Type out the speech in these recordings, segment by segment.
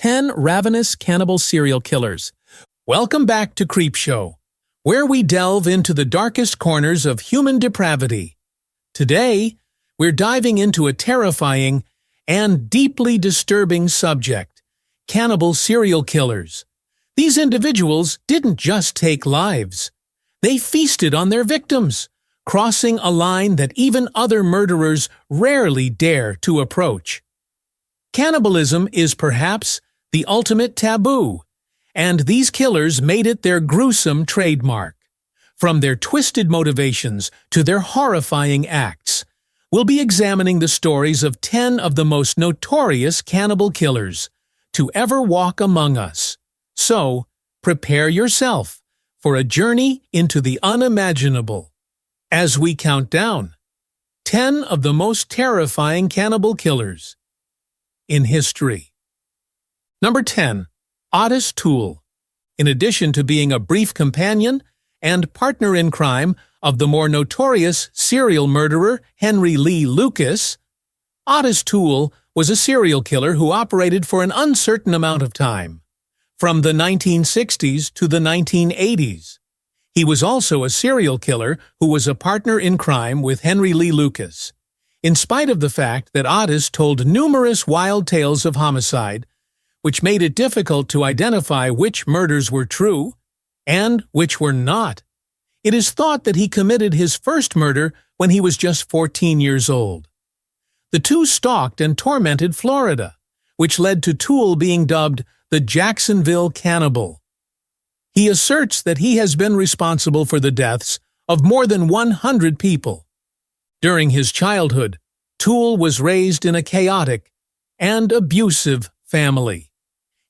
10 Ravenous Cannibal Serial Killers. Welcome back to Creepshow, where we delve into the darkest corners of human depravity. Today, we're diving into a terrifying and deeply disturbing subject: cannibal serial killers. These individuals didn't just take lives. They feasted on their victims, crossing a line that even other murderers rarely dare to approach. Cannibalism is perhaps the ultimate taboo, and these killers made it their gruesome trademark. From their twisted motivations to their horrifying acts, we'll be examining the stories of 10 of the most notorious cannibal killers to ever walk among us. So, prepare yourself for a journey into the unimaginable as we count down 10 of the most terrifying cannibal killers in history. Number 10. Ottis Toole. In addition to being a brief companion and partner in crime of the more notorious serial murderer Henry Lee Lucas, Ottis Toole was a serial killer who operated for an uncertain amount of time, from the 1960s to the 1980s. He was also a serial killer who was a partner in crime with Henry Lee Lucas. In spite of the fact that Ottis told numerous wild tales of homicide, which made it difficult to identify which murders were true and which were not, it is thought that he committed his first murder when he was just 14 years old. The two stalked and tormented Florida, which led to Toole being dubbed the Jacksonville Cannibal. He asserts that he has been responsible for the deaths of more than 100 people. During his childhood, Toole was raised in a chaotic and abusive family.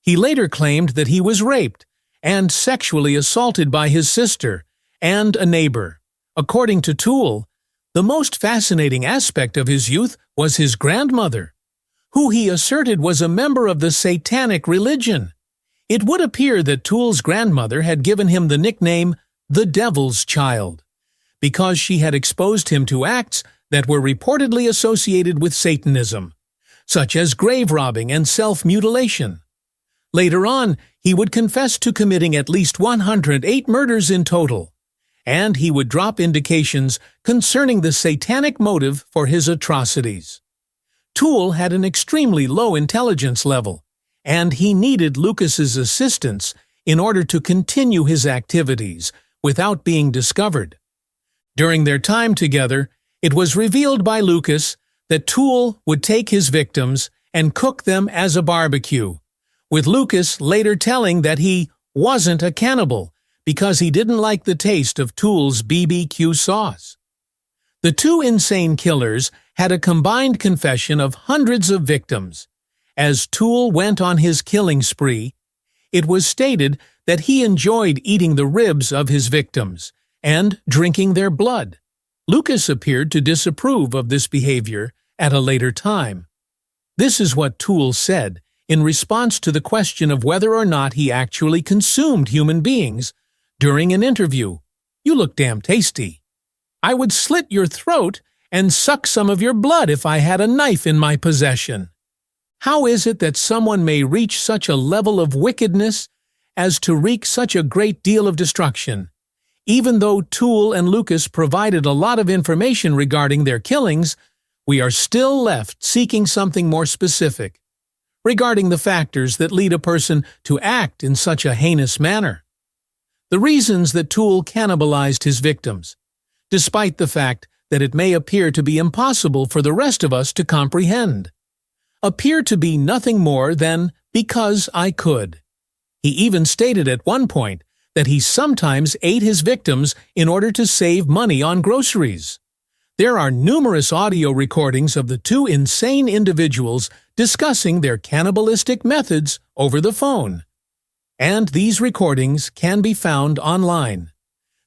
He later claimed that he was raped and sexually assaulted by his sister and a neighbor. According to Toole, the most fascinating aspect of his youth was his grandmother, who he asserted was a member of the satanic religion. It would appear that Toole's grandmother had given him the nickname the Devil's Child, because she had exposed him to acts that were reportedly associated with Satanism, such as grave robbing and self-mutilation. Later on, he would confess to committing at least 108 murders in total, and he would drop indications concerning the satanic motive for his atrocities. Toole had an extremely low intelligence level, and he needed Lucas's assistance in order to continue his activities without being discovered. During their time together, it was revealed by Lucas that Toole would take his victims and cook them as a barbecue, with Lucas later telling that he wasn't a cannibal because he didn't like the taste of Toole's BBQ sauce. The two insane killers had a combined confession of hundreds of victims. As Toole went on his killing spree, it was stated that he enjoyed eating the ribs of his victims and drinking their blood. Lucas appeared to disapprove of this behavior at a later time. This is what Toole said in response to the question of whether or not he actually consumed human beings during an interview. "You look damn tasty. I would slit your throat and suck some of your blood if I had a knife in my possession." How is it that someone may reach such a level of wickedness as to wreak such a great deal of destruction? Even though Toole and Lucas provided a lot of information regarding their killings, we are still left seeking something more specific regarding the factors that lead a person to act in such a heinous manner. The reasons that Toole cannibalized his victims, despite the fact that it may appear to be impossible for the rest of us to comprehend, appear to be nothing more than because I could. He even stated at one point that he sometimes ate his victims in order to save money on groceries. There are numerous audio recordings of the two insane individuals discussing their cannibalistic methods over the phone, and these recordings can be found online.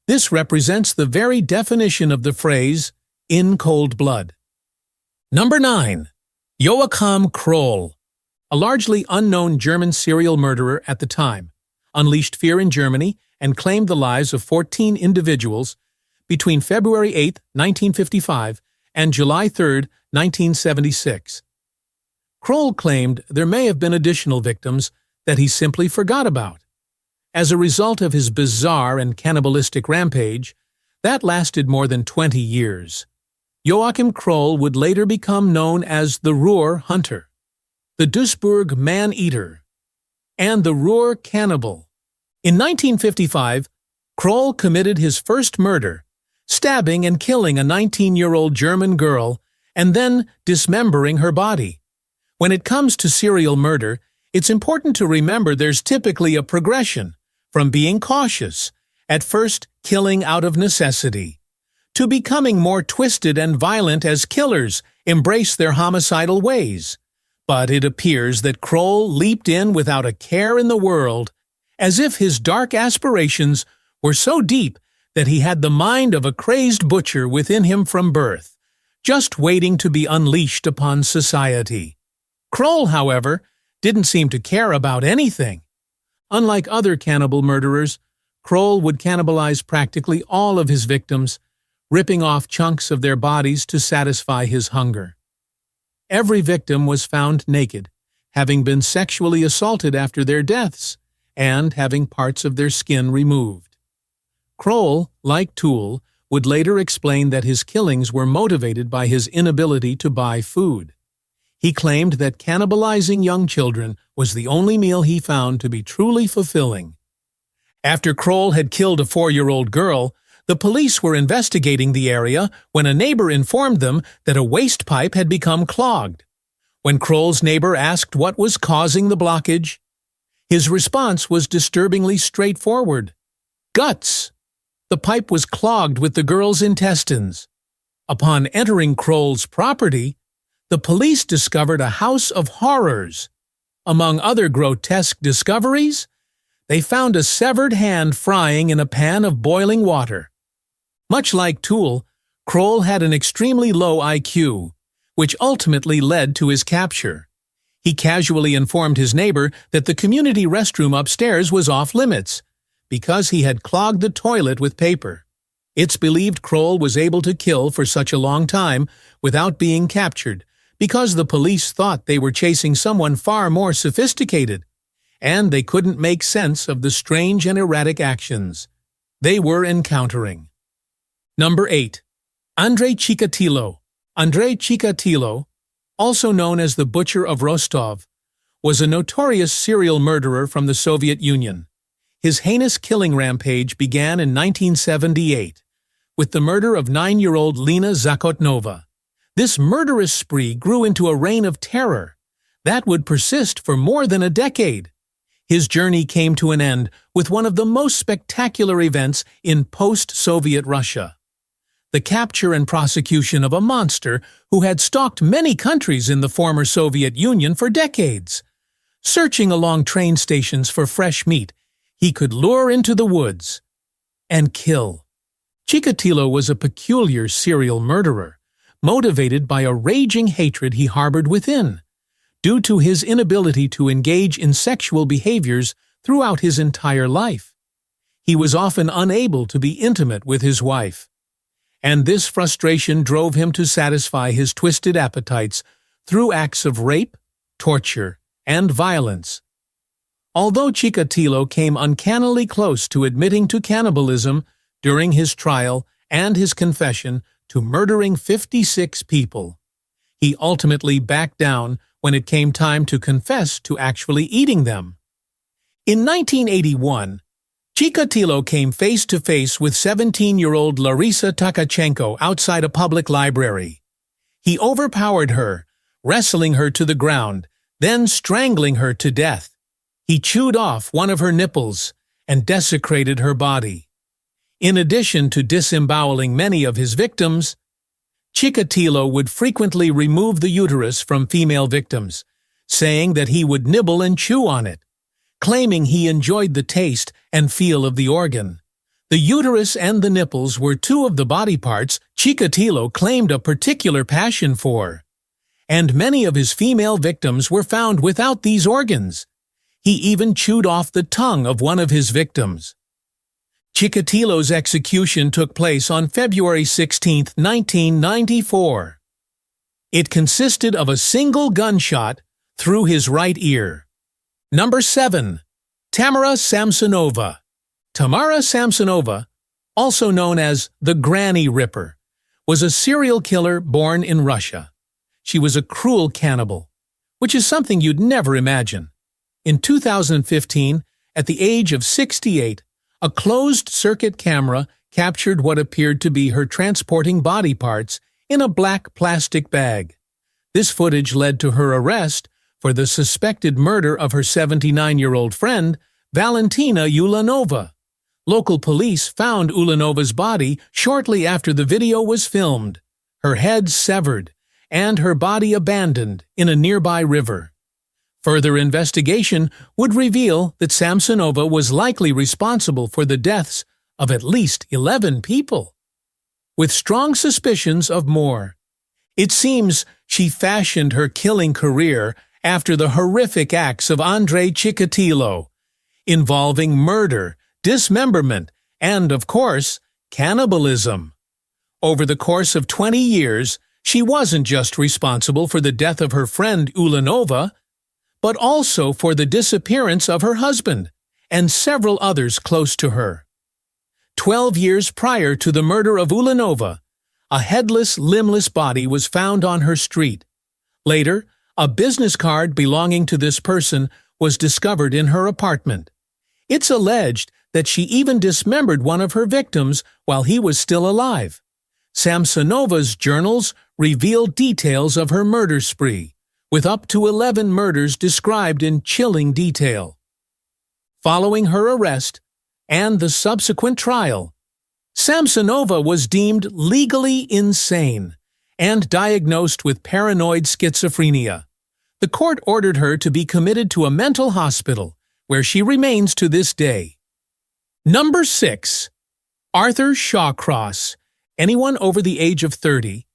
This represents the very definition of the phrase, "in cold blood." Number 9. Joachim Kroll. A largely unknown German serial murderer at the time, unleashed fear in Germany and claimed the lives of 14 individuals between February 8, 1955 and July 3, 1976. Kroll claimed there may have been additional victims that he simply forgot about. As a result of his bizarre and cannibalistic rampage, that lasted more than 20 years. Joachim Kroll would later become known as the Ruhr Hunter, the Duisburg Man-Eater, and the Ruhr Cannibal. In 1955, Kroll committed his first murder, stabbing and killing a 19-year-old German girl and then dismembering her body. When it comes to serial murder, it's important to remember there's typically a progression from being cautious, at first killing out of necessity, to becoming more twisted and violent as killers embrace their homicidal ways. But it appears that Kroll leaped in without a care in the world, as if his dark aspirations were so deep that he had the mind of a crazed butcher within him from birth, just waiting to be unleashed upon society. Kroll, however, didn't seem to care about anything. Unlike other cannibal murderers, Kroll would cannibalize practically all of his victims, ripping off chunks of their bodies to satisfy his hunger. Every victim was found naked, having been sexually assaulted after their deaths, and having parts of their skin removed. Kroll, like Toole, would later explain that his killings were motivated by his inability to buy food. He claimed that cannibalizing young children was the only meal he found to be truly fulfilling. After Kroll had killed a 4-year-old girl, the police were investigating the area when a neighbor informed them that a waste pipe had become clogged. When Kroll's neighbor asked what was causing the blockage, his response was disturbingly straightforward. Guts! The pipe was clogged with the girl's intestines. Upon entering Kroll's property, the police discovered a house of horrors. Among other grotesque discoveries, they found a severed hand frying in a pan of boiling water. Much like Toole, Kroll had an extremely low IQ, which ultimately led to his capture. He casually informed his neighbor that the community restroom upstairs was off-limits, because he had clogged the toilet with paper. It's believed Kroll was able to kill for such a long time without being captured, because the police thought they were chasing someone far more sophisticated, and they couldn't make sense of the strange and erratic actions they were encountering. Number 8. Andrei Chikatilo. Andrei Chikatilo, also known as the Butcher of Rostov, was a notorious serial murderer from the Soviet Union. His heinous killing rampage began in 1978 with the murder of 9-year-old Lena Zakotnova. This murderous spree grew into a reign of terror that would persist for more than a decade. His journey came to an end with one of the most spectacular events in post-Soviet Russia: the capture and prosecution of a monster who had stalked many countries in the former Soviet Union for decades. Searching along train stations for fresh meat, he could lure into the woods and kill. Chikatilo was a peculiar serial murderer, motivated by a raging hatred he harbored within, due to his inability to engage in sexual behaviors throughout his entire life. He was often unable to be intimate with his wife, and this frustration drove him to satisfy his twisted appetites through acts of rape, torture, and violence. Although Chikatilo came uncannily close to admitting to cannibalism during his trial and his confession to murdering 56 people, he ultimately backed down when it came time to confess to actually eating them. In 1981, Chikatilo came face-to-face with 17-year-old Larisa Tkachenko outside a public library. He overpowered her, wrestling her to the ground, then strangling her to death. He chewed off one of her nipples and desecrated her body. In addition to disemboweling many of his victims, Chikatilo would frequently remove the uterus from female victims, saying that he would nibble and chew on it, claiming he enjoyed the taste and feel of the organ. The uterus and the nipples were two of the body parts Chikatilo claimed a particular passion for, and many of his female victims were found without these organs. He even chewed off the tongue of one of his victims. Chikatilo's execution took place on February 16, 1994. It consisted of a single gunshot through his right ear. Number 7. Tamara Samsonova. Tamara Samsonova, also known as the Granny Ripper, was a serial killer born in Russia. She was a cruel cannibal, which is something you'd never imagine. In 2015, at the age of 68, a closed-circuit camera captured what appeared to be her transporting body parts in a black plastic bag. This footage led to her arrest for the suspected murder of her 79-year-old friend, Valentina Ulanova. Local police found Ulanova's body shortly after the video was filmed, her head severed, and her body abandoned in a nearby river. Further investigation would reveal that Samsonova was likely responsible for the deaths of at least 11 people, with strong suspicions of more. It seems she fashioned her killing career after the horrific acts of Andrei Chikatilo, involving murder, dismemberment, and, of course, cannibalism. Over the course of 20 years, she wasn't just responsible for the death of her friend Ulanova, but also for the disappearance of her husband and several others close to her. 12 years prior to the murder of Ulanova, a headless, limbless body was found on her street. Later, a business card belonging to this person was discovered in her apartment. It's alleged that she even dismembered one of her victims while he was still alive. Samsonova's journals reveal details of her murder spree, with up to 11 murders described in chilling detail. Following her arrest and the subsequent trial, Samsonova was deemed legally insane and diagnosed with paranoid schizophrenia. The court ordered her to be committed to a mental hospital, where she remains to this day. Number 6. Arthur Shawcross. Anyone over the age of 30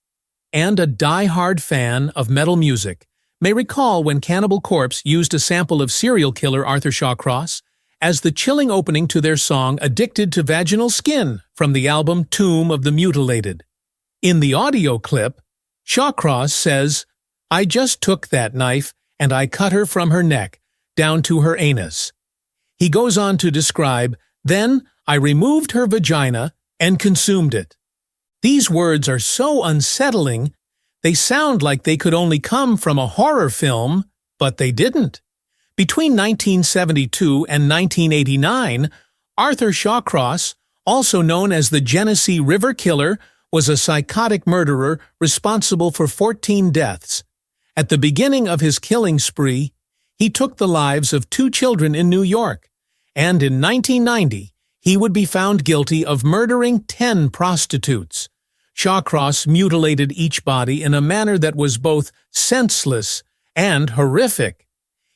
and a die-hard fan of metal music may recall when Cannibal Corpse used a sample of serial killer Arthur Shawcross as the chilling opening to their song Addicted to Vaginal Skin from the album Tomb of the Mutilated. In the audio clip, Shawcross says, "I just took that knife and I cut her from her neck down to her anus." He goes on to describe, "Then I removed her vagina and consumed it." These words are so unsettling, they sound like they could only come from a horror film, but they didn't. Between 1972 and 1989, Arthur Shawcross, also known as the Genesee River Killer, was a psychotic murderer responsible for 14 deaths. At the beginning of his killing spree, he took the lives of 2 children in New York, and in 1990, he would be found guilty of murdering 10 prostitutes. Shawcross mutilated each body in a manner that was both senseless and horrific.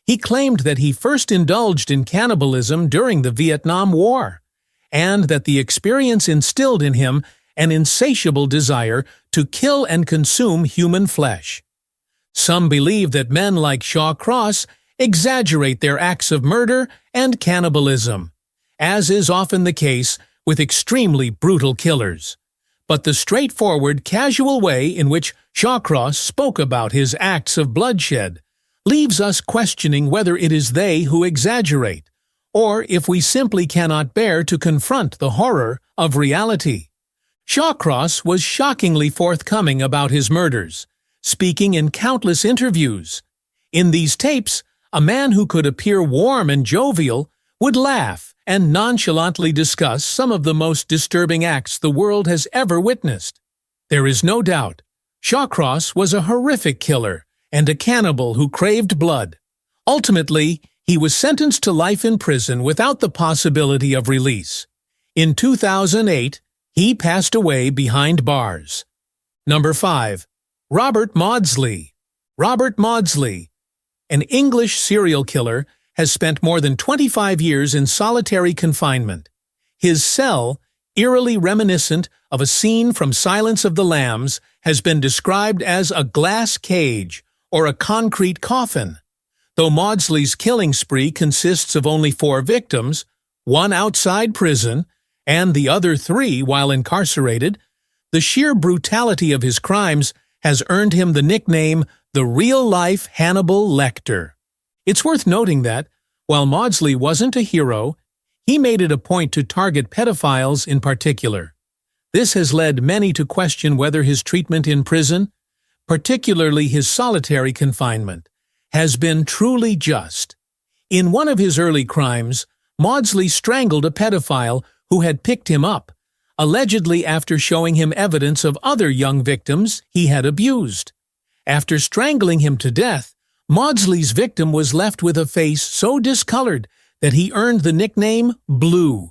He claimed that he first indulged in cannibalism during the Vietnam War, and that the experience instilled in him an insatiable desire to kill and consume human flesh. Some believe that men like Shawcross exaggerate their acts of murder and cannibalism, as is often the case with extremely brutal killers. But the straightforward, casual way in which Shawcross spoke about his acts of bloodshed leaves us questioning whether it is they who exaggerate, or if we simply cannot bear to confront the horror of reality. Shawcross was shockingly forthcoming about his murders, speaking in countless interviews. In these tapes, a man who could appear warm and jovial would laugh and nonchalantly discuss some of the most disturbing acts the world has ever witnessed. There is no doubt, Shawcross was a horrific killer and a cannibal who craved blood. Ultimately, he was sentenced to life in prison without the possibility of release. In 2008, he passed away behind bars. Number 5. Robert Maudsley. Robert Maudsley, an English serial killer, has spent more than 25 years in solitary confinement. His cell, eerily reminiscent of a scene from Silence of the Lambs, has been described as a glass cage or a concrete coffin. Though Maudsley's killing spree consists of only 4 victims, 1 outside prison and the other 3 while incarcerated, the sheer brutality of his crimes has earned him the nickname the real-life Hannibal Lecter. It's worth noting that, while Maudsley wasn't a hero, he made it a point to target pedophiles in particular. This has led many to question whether his treatment in prison, particularly his solitary confinement, has been truly just. In one of his early crimes, Maudsley strangled a pedophile who had picked him up, allegedly after showing him evidence of other young victims he had abused. After strangling him to death, Maudsley's victim was left with a face so discolored that he earned the nickname Blue.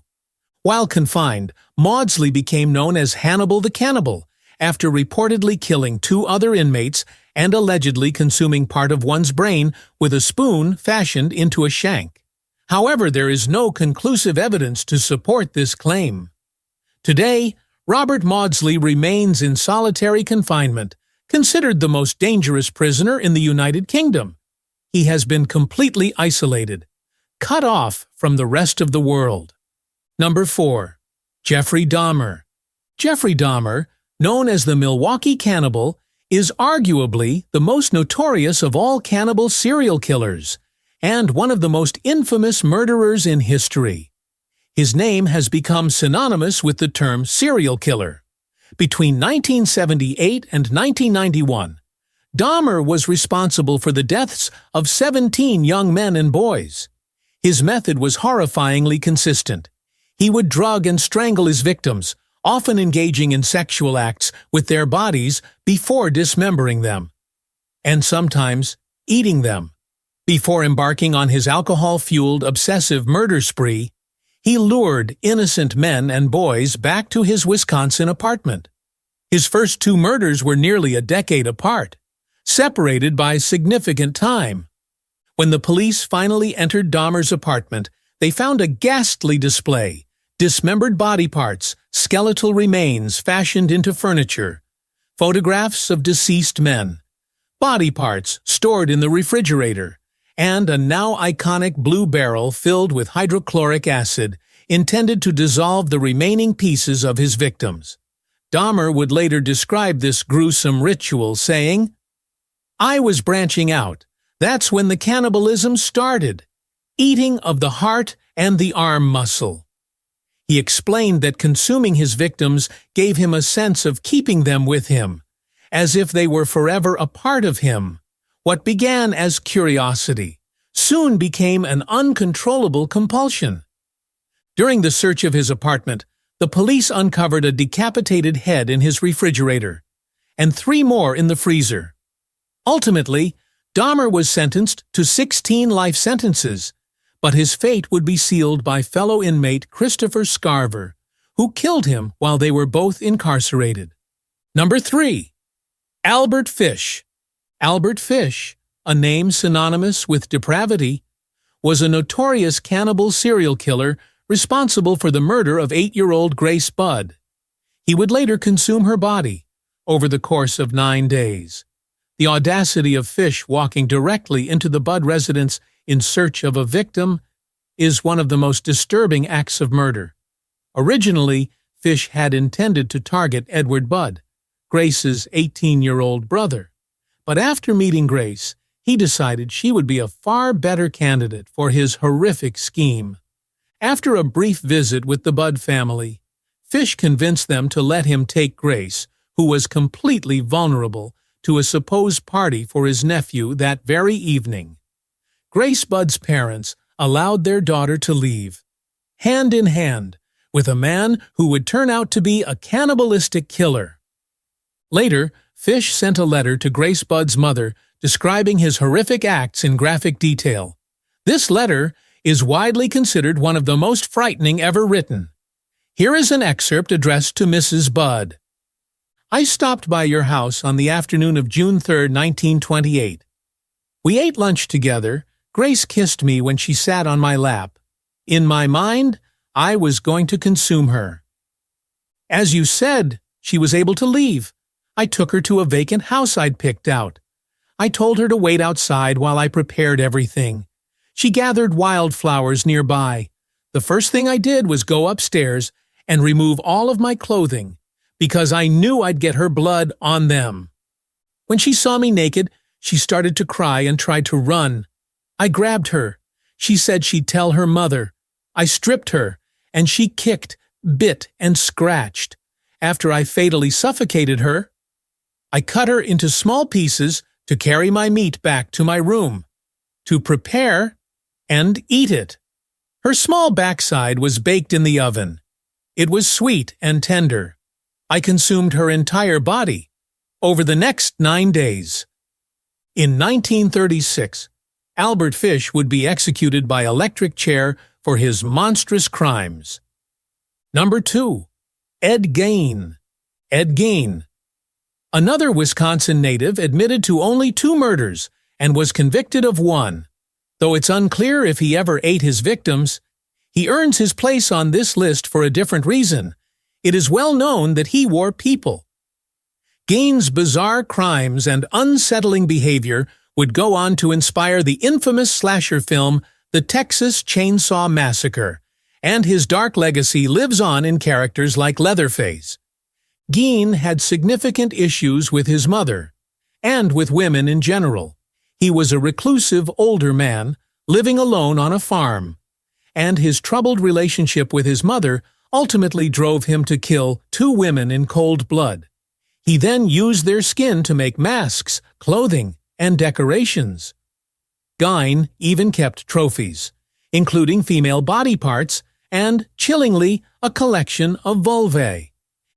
While confined, Maudsley became known as Hannibal the Cannibal after reportedly killing 2 other inmates and allegedly consuming part of one's brain with a spoon fashioned into a shank. However, there is no conclusive evidence to support this claim. Today, Robert Maudsley remains in solitary confinement, considered the most dangerous prisoner in the United Kingdom. He has been completely isolated, cut off from the rest of the world. Number 4. Jeffrey Dahmer. Jeffrey Dahmer, known as the Milwaukee Cannibal, is arguably the most notorious of all cannibal serial killers, and one of the most infamous murderers in history. His name has become synonymous with the term serial killer. Between 1978 and 1991, Dahmer was responsible for the deaths of 17 young men and boys. His method was horrifyingly consistent. He would drug and strangle his victims, often engaging in sexual acts with their bodies before dismembering them, and sometimes eating them. Before embarking on his alcohol-fueled obsessive murder spree, he lured innocent men and boys back to his Wisconsin apartment. His first 2 murders were nearly a decade apart, separated by significant time. When the police finally entered Dahmer's apartment, they found a ghastly display: dismembered body parts, skeletal remains fashioned into furniture, photographs of deceased men, body parts stored in the refrigerator, and a now iconic blue barrel filled with hydrochloric acid intended to dissolve the remaining pieces of his victims. Dahmer would later describe this gruesome ritual, saying, "I was branching out. That's when the cannibalism started. Eating of the heart and the arm muscle." He explained that consuming his victims gave him a sense of keeping them with him, as if they were forever a part of him. What began as curiosity soon became an uncontrollable compulsion. During the search of his apartment, the police uncovered a decapitated head in his refrigerator, and 3 more in the freezer. Ultimately, Dahmer was sentenced to 16 life sentences, but his fate would be sealed by fellow inmate Christopher Scarver, who killed him while they were both incarcerated. Number 3. Albert Fish. Albert Fish, a name synonymous with depravity, was a notorious cannibal serial killer responsible for the murder of 8-year-old Grace Budd. He would later consume her body over the course of 9 days. The audacity of Fish walking directly into the Budd residence in search of a victim is one of the most disturbing acts of murder. Originally, Fish had intended to target Edward Budd, Grace's 18-year-old brother. But after meeting Grace, he decided she would be a far better candidate for his horrific scheme. After a brief visit with the Budd family, Fish convinced them to let him take Grace, who was completely vulnerable, to a supposed party for his nephew that very evening. Grace Budd's parents allowed their daughter to leave, hand in hand, with a man who would turn out to be a cannibalistic killer. Later, Fish sent a letter to Grace Budd's mother describing his horrific acts in graphic detail. This letter is widely considered one of the most frightening ever written. Here is an excerpt addressed to Mrs. Budd. "I stopped by your house on the afternoon of June 3, 1928. We ate lunch together. Grace kissed me when she sat on my lap. In my mind, I was going to consume her. As you said, she was able to leave. I took her to a vacant house I'd picked out. I told her to wait outside while I prepared everything. She gathered wildflowers nearby. The first thing I did was go upstairs and remove all of my clothing, because I knew I'd get her blood on them. When she saw me naked, She started to cry and tried to run. I grabbed her. She said she'd tell her mother. I stripped her, and she kicked, bit, and scratched. After I fatally suffocated her, I cut her into small pieces to carry my meat back to my room, to prepare and eat it. Her small backside was baked in the oven. It was sweet and tender. I consumed her entire body over the next 9 days. In 1936, Albert Fish would be executed by electric chair for his monstrous crimes. Number 2. Ed Gein. Ed Gein. Another Wisconsin native admitted to only 2 murders and was convicted of 1. Though it's unclear if he ever ate his victims, he earns his place on this list for a different reason. It is well known that he wore people. Gein's bizarre crimes and unsettling behavior would go on to inspire the infamous slasher film The Texas Chainsaw Massacre, and his dark legacy lives on in characters like Leatherface. Gein had significant issues with his mother, and with women in general. He was a reclusive older man, living alone on a farm, and his troubled relationship with his mother ultimately drove him to kill 2 women in cold blood. He then used their skin to make masks, clothing, and decorations. Gein even kept trophies, including female body parts and, chillingly, a collection of vulvae.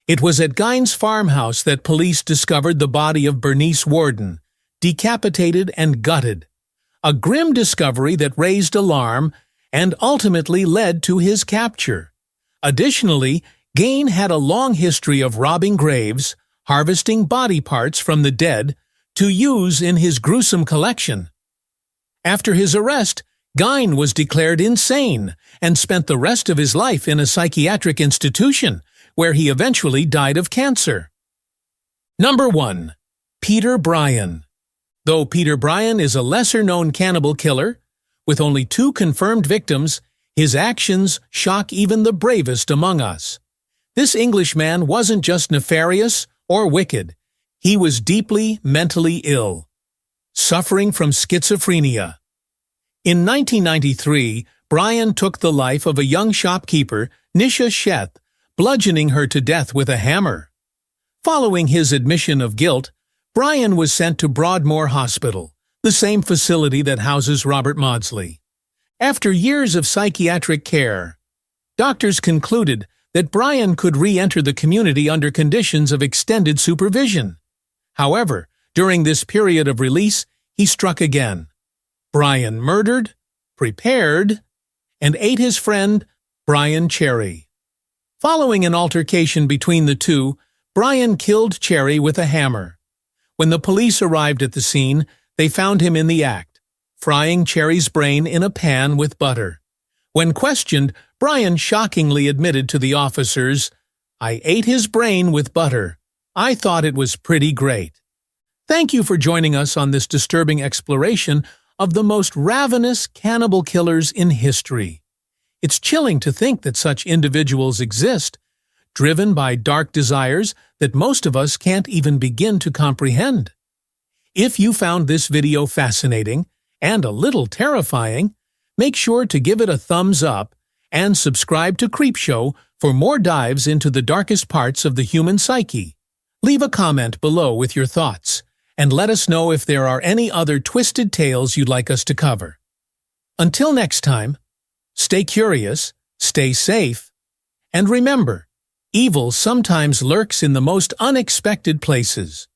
It was at Gein's farmhouse that police discovered the body of Bernice Worden, decapitated and gutted. A grim discovery that raised alarm and ultimately led to his capture. Additionally, Gein had a long history of robbing graves, harvesting body parts from the dead to use in his gruesome collection. After his arrest, Gein was declared insane and spent the rest of his life in a psychiatric institution, where he eventually died of cancer. Number 1. Peter Bryan. Though Peter Bryan is a lesser-known cannibal killer, with only 2 confirmed victims, his actions shock even the bravest among us. This Englishman wasn't just nefarious or wicked. He was deeply mentally ill, suffering from schizophrenia. In 1993, Bryan took the life of a young shopkeeper, Nisha Sheth, bludgeoning her to death with a hammer. Following his admission of guilt, Bryan was sent to Broadmoor Hospital, the same facility that houses Robert Maudsley. After years of psychiatric care, doctors concluded that Bryan could re-enter the community under conditions of extended supervision. However, during this period of release, he struck again. Bryan murdered, prepared, and ate his friend, Bryan Cherry. Following an altercation between the two, Bryan killed Cherry with a hammer. When the police arrived at the scene, they found him in the act, frying Cherry's brain in a pan with butter. When questioned, Bryan shockingly admitted to the officers, "I ate his brain with butter. I thought it was pretty great." Thank you for joining us on this disturbing exploration of the most ravenous cannibal killers in history. It's chilling to think that such individuals exist, driven by dark desires that most of us can't even begin to comprehend. If you found this video fascinating and a little terrifying, make sure to give it a thumbs up and subscribe to Creepshow for more dives into the darkest parts of the human psyche. Leave a comment below with your thoughts, and let us know if there are any other twisted tales you'd like us to cover. Until next time, stay curious, stay safe, and remember, evil sometimes lurks in the most unexpected places.